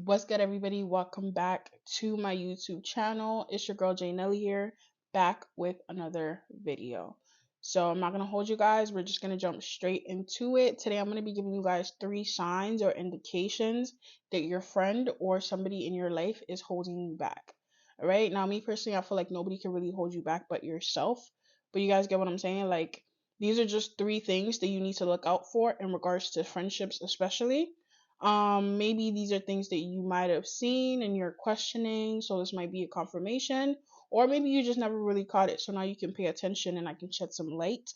What's good, everybody? Welcome back to my YouTube channel. It's your girl Jay Nelly here, back with another video. So I'm not gonna hold you guys. We're just gonna jump straight into it. Today I'm gonna be giving you guys 3 signs or indications that your friend or somebody in your life is holding you back. All right. Now, me personally, I feel like nobody can really hold you back but yourself. But you guys get what I'm saying? Like, these are just 3 things that you need to look out for in regards to friendships, especially. Maybe these are things that you might have seen and you're questioning, so this might be a confirmation, or maybe you just never really caught it, so now you can pay attention and I can shed some light.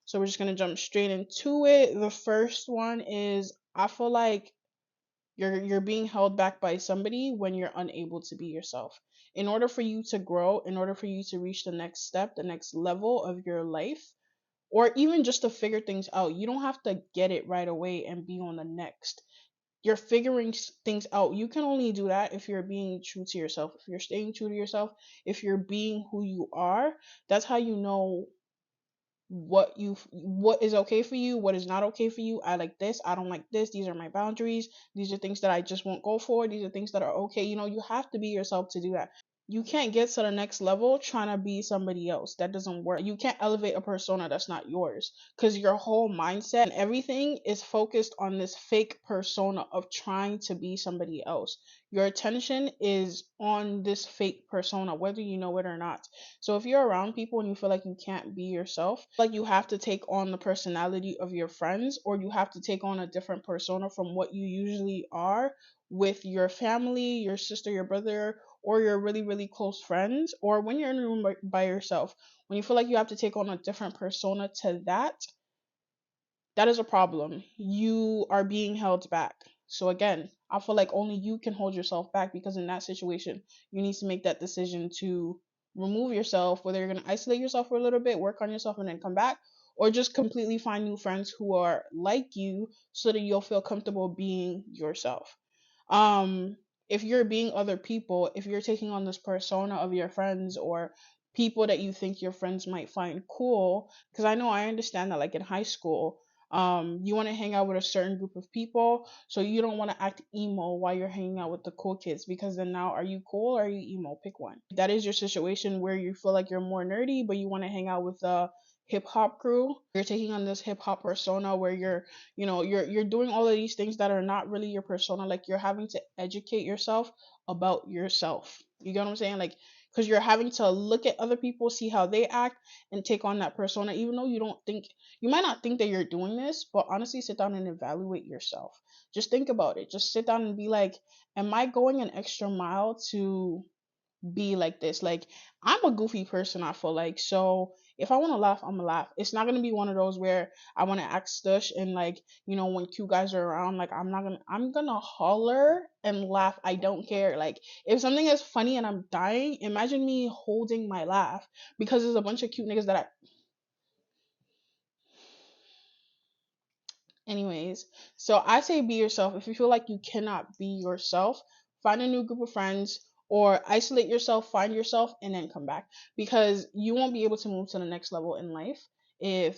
So we're just gonna jump straight into it. The first one is, I feel like you're being held back by somebody when you're unable to be yourself. In order for you to grow, in order for you to reach the next step, the next level of your life, or even just to figure things out, you don't have to get it right away and be on the next. You're figuring things out. You can only do that if you're being true to yourself, if you're staying true to yourself, if you're being who you are. That's how you know what is okay for you, what is not okay for you. I like this, I don't like this, these are my boundaries, these are things that I just won't go for, these are things that are okay. You have to be yourself to do that. You can't get to the next level trying to be somebody else. That doesn't work. You can't elevate a persona that's not yours, because your whole mindset and everything is focused on this fake persona of trying to be somebody else. Your attention is on this fake persona, whether you know it or not. So if you're around people and you feel like you can't be yourself, like you have to take on the personality of your friends, or you have to take on a different persona from what you usually are with your family, your sister, your brother, or your really, really close friends, or when you're in a room by yourself, when you feel like you have to take on a different persona to that, that is a problem. You are being held back. So again, I feel like only you can hold yourself back, because in that situation, you need to make that decision to remove yourself, whether you're going to isolate yourself for a little bit, work on yourself, and then come back, or just completely find new friends who are like you so that you'll feel comfortable being yourself. Um, if you're being other people, if you're taking on this persona of your friends or people that you think your friends might find cool, because I understand that, like in high school, you want to hang out with a certain group of people, so you don't want to act emo while you're hanging out with the cool kids, because then now, are you cool or are you emo? Pick one. That is your situation where you feel like you're more nerdy but you want to hang out with the hip hop crew. You're taking on this hip hop persona where you're doing all of these things that are not really your persona. Like, you're having to educate yourself about yourself. You get what I'm saying? Like, because you're having to look at other people, see how they act, and take on that persona, even though you might not think that you're doing this, but honestly, sit down and evaluate yourself. Just think about it. Just sit down and be like, am I going an extra mile to be like this? Like, I'm a goofy person, I feel like. So if I want to laugh, I'm gonna laugh. It's not gonna be one of those where I want to act stush and, like, when cute guys are around, like, I'm gonna holler and laugh. I don't care. Like, if something is funny and I'm dying, imagine me holding my laugh because there's a bunch of cute niggas that I anyways. So I say be yourself. If you feel like you cannot be yourself, find a new group of friends, or isolate yourself, find yourself, and then come back, because you won't be able to move to the next level in life if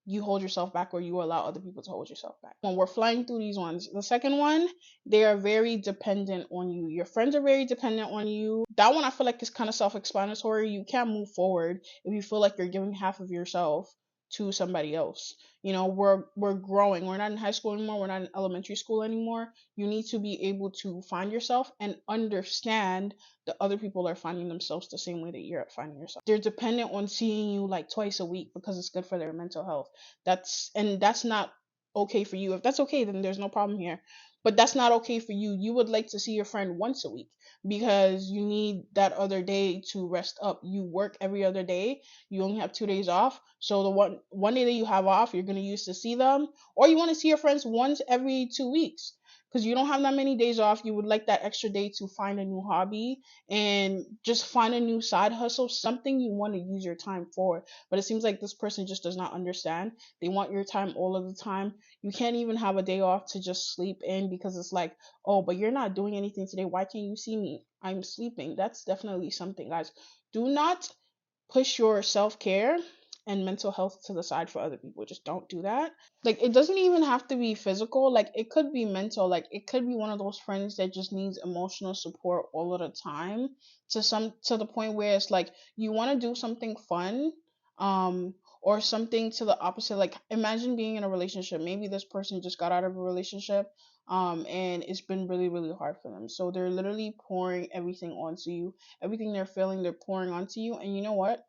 you hold yourself back or you allow other people to hold yourself back. When we're flying through these ones, the second one, they are very dependent on you. Your friends are very dependent on you. That one I feel like is kind of self-explanatory. You can't move forward if you feel like you're giving half of yourself to somebody else. We're growing. We're not in high school anymore. We're not in elementary school anymore. You need to be able to find yourself and understand that other people are finding themselves the same way that you're finding yourself. They're dependent on seeing you like twice a week because it's good for their mental health. That's not okay for you. If that's okay, then there's no problem here. But that's not okay for you. You would like to see your friend once a week because you need that other day to rest up. You work every other day. You only have 2 days off. So the one day that you have off, you're gonna use to see them. Or you want to see your friends once every 2 weeks. Because you don't have that many days off. You would like that extra day to find a new hobby and just find a new side hustle, something you want to use your time for. But it seems like this person just does not understand. They want your time all of the time. You can't even have a day off to just sleep in, because it's like, oh, but you're not doing anything today. Why can't you see me? I'm sleeping. That's definitely something, guys. Do not push your self care and mental health to the side for other people. Just don't do that. Like, it doesn't even have to be physical. Like, it could be mental. Like, it could be one of those friends that just needs emotional support all of the time, to the point where it's like you want to do something fun, or something to the opposite. Like, imagine being in a relationship. Maybe this person just got out of a relationship, and it's been really, really hard for them. So they're literally pouring everything onto you. Everything they're feeling, they're pouring onto you. And you know what?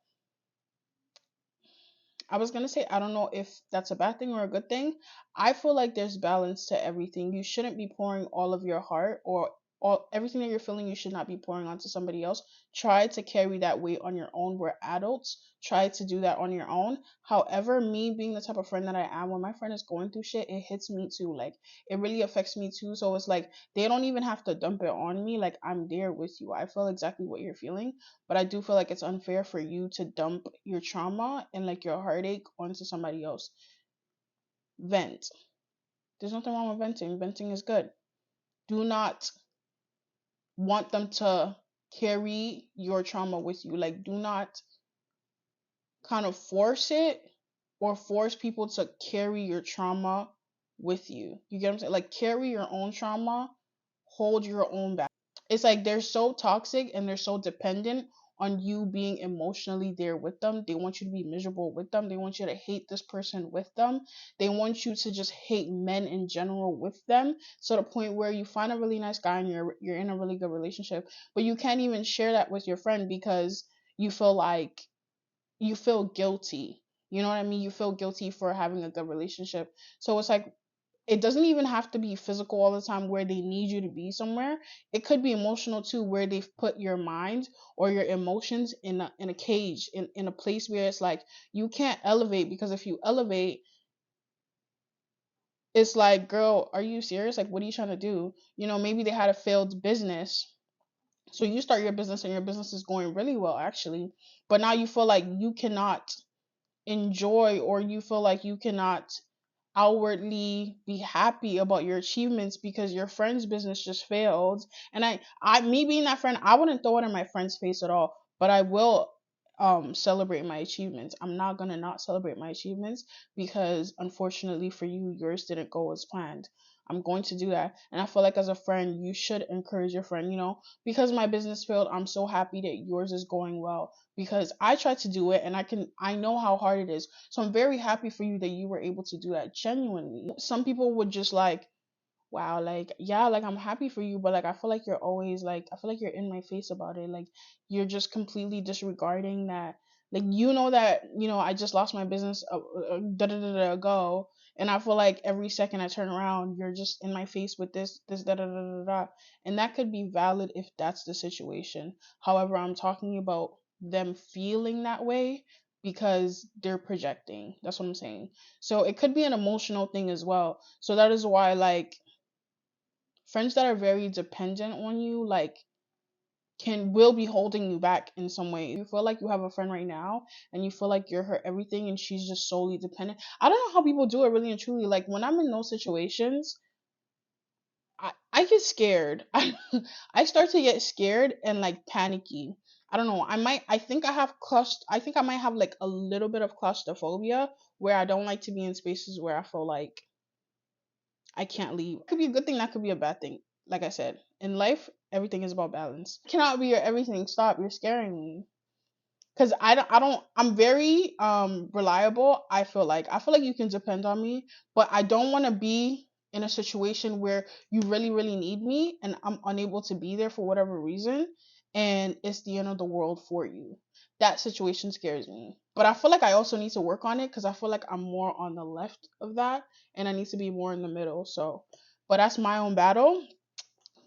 I was gonna say, I don't know if that's a bad thing or a good thing. I feel like there's balance to everything. You shouldn't be pouring all of your heart, or all everything that you're feeling. You should not be pouring onto somebody else. Try to carry that weight on your own. We're adults. Try to do that on your own. However, me being the type of friend that I am, when my friend is going through shit, it hits me too. Like, it really affects me too. So it's like they don't even have to dump it on me. Like, I'm there with you. I feel exactly what you're feeling, but I do feel like it's unfair for you to dump your trauma and like your heartache onto somebody else. Vent. There's nothing wrong with venting. Venting is good. Do not want them to carry your trauma with you. Like, do not kind of force it, or force people to carry your trauma with you. You get what I'm saying? Like, carry your own trauma, hold your own back. It's like they're so toxic and they're so dependent on you being emotionally there with them. They want you to be miserable with them. They want you to hate this person with them. They want you to just hate men in general with them. So the point where you find a really nice guy and you're in a really good relationship, but you can't even share that with your friend because you feel like you feel guilty. You know what I mean? You feel guilty for having a good relationship. So it's like it doesn't even have to be physical all the time where they need you to be somewhere. It could be emotional too, where they've put your mind or your emotions in a cage, in a place where it's like you can't elevate, because if you elevate, it's like, girl, are you serious? Like, what are you trying to do? Maybe they had a failed business. So you start your business and your business is going really well actually. But now you feel like you cannot enjoy, or you feel like you cannot outwardly be happy about your achievements because your friend's business just failed. And me being that friend, I wouldn't throw it in my friend's face at all, but I will celebrate my achievements. I'm not gonna not celebrate my achievements because unfortunately for you, yours didn't go as planned. I'm going to do that. And I feel like as a friend, you should encourage your friend, because my business failed, I'm so happy that yours is going well, because I tried to do it and I know how hard it is. So I'm very happy for you that you were able to do that genuinely. Some people would just like, wow, like, yeah, like, I'm happy for you, but like, I feel like you're always like, I feel like you're in my face about it. Like, you're just completely disregarding that. Like, that, I just lost my business da da da da ago. And I feel like every second I turn around, you're just in my face with this da da da da da. And that could be valid if that's the situation. However, I'm talking about them feeling that way because they're projecting. That's what I'm saying. So it could be an emotional thing as well. So that is why, like, friends that are very dependent on you, like, will be holding you back in some way. You feel like you have a friend right now and you feel like you're her everything and she's just solely dependent. I don't know how people do it really and truly. Like, when I'm in those situations, I get scared. I start to get scared and like panicky. I don't know. I think I might have like a little bit of claustrophobia, where I don't like to be in spaces where I feel like I can't leave. It could be a good thing, that could be a bad thing. Like I said, in life, everything is about balance. Cannot be your everything. Stop. You're scaring me. Cause I'm very reliable. I feel like you can depend on me, but I don't want to be in a situation where you really, really need me and I'm unable to be there for whatever reason, and it's the end of the world for you. That situation scares me. But I feel like I also need to work on it because I feel like I'm more on the left of that and I need to be more in the middle. So, but that's my own battle.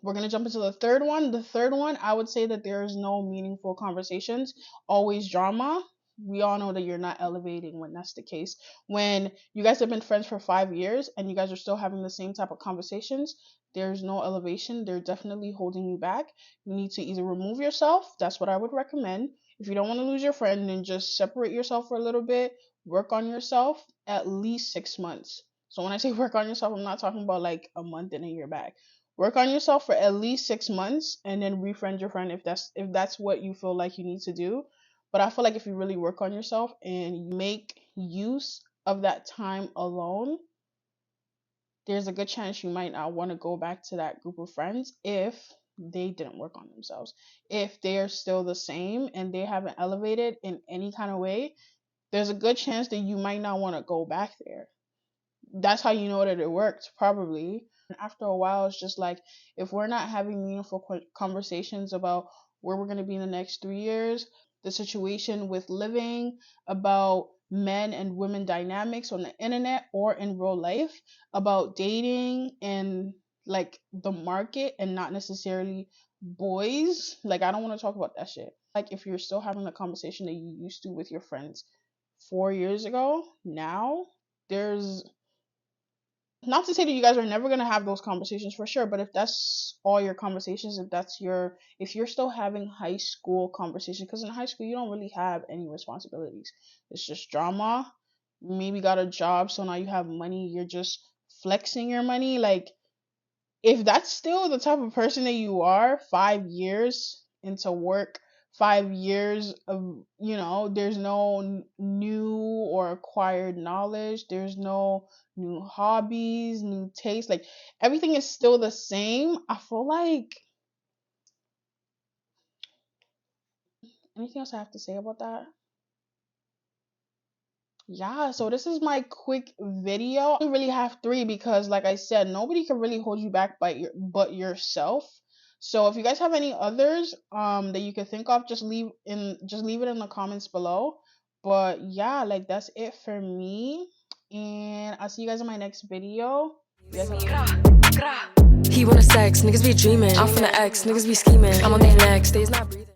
We're going to jump into the third one. The third one, I would say that there is no meaningful conversations, always drama. We all know that you're not elevating when that's the case. When you guys have been friends for 5 years and you guys are still having the same type of conversations, there's no elevation. They're definitely holding you back. You need to either remove yourself. That's what I would recommend. If you don't want to lose your friend, then just separate yourself for a little bit. Work on yourself at least 6 months. So when I say work on yourself, I'm not talking about like a month and a year back. Work on yourself for at least 6 months and then refriend your friend if that's what you feel like you need to do. But I feel like if you really work on yourself and you make use of that time alone, there's a good chance you might not want to go back to that group of friends if they didn't work on themselves. If they're still the same and they haven't elevated in any kind of way, there's a good chance that you might not want to go back there. That's how you know that it worked, probably. And after a while, it's just like, if we're not having meaningful conversations about where we're going to be in the next 3 years, the situation with living, about men and women dynamics on the internet or in real life, about dating and like the market and not necessarily boys, like I don't want to talk about that shit. Like if you're still having the conversation that you used to with your friends 4 years ago, now there's, not to say that you guys are never going to have those conversations for sure, but if that's all your conversations, if you're still having high school conversations, because in high school you don't really have any responsibilities, it's just drama, maybe got a job, so now you have money, you're just flexing your money. Like if that's still the type of person that you are 5 years into work, 5 years of, there's no new or acquired knowledge, there's no new hobbies, new tastes, like everything is still the same, I feel like, anything else I have to say about that? Yeah, so this is my quick video. I really have three because, like I said, nobody can really hold you back but yourself. So if you guys have any others that you can think of, just leave it in the comments below. But yeah, like that's it for me, and I'll see you guys in my next video. You guys have- He wanna sex, niggas be dreaming. I'm from the X, niggas be scheming. I'm on their neck, stays not breathing.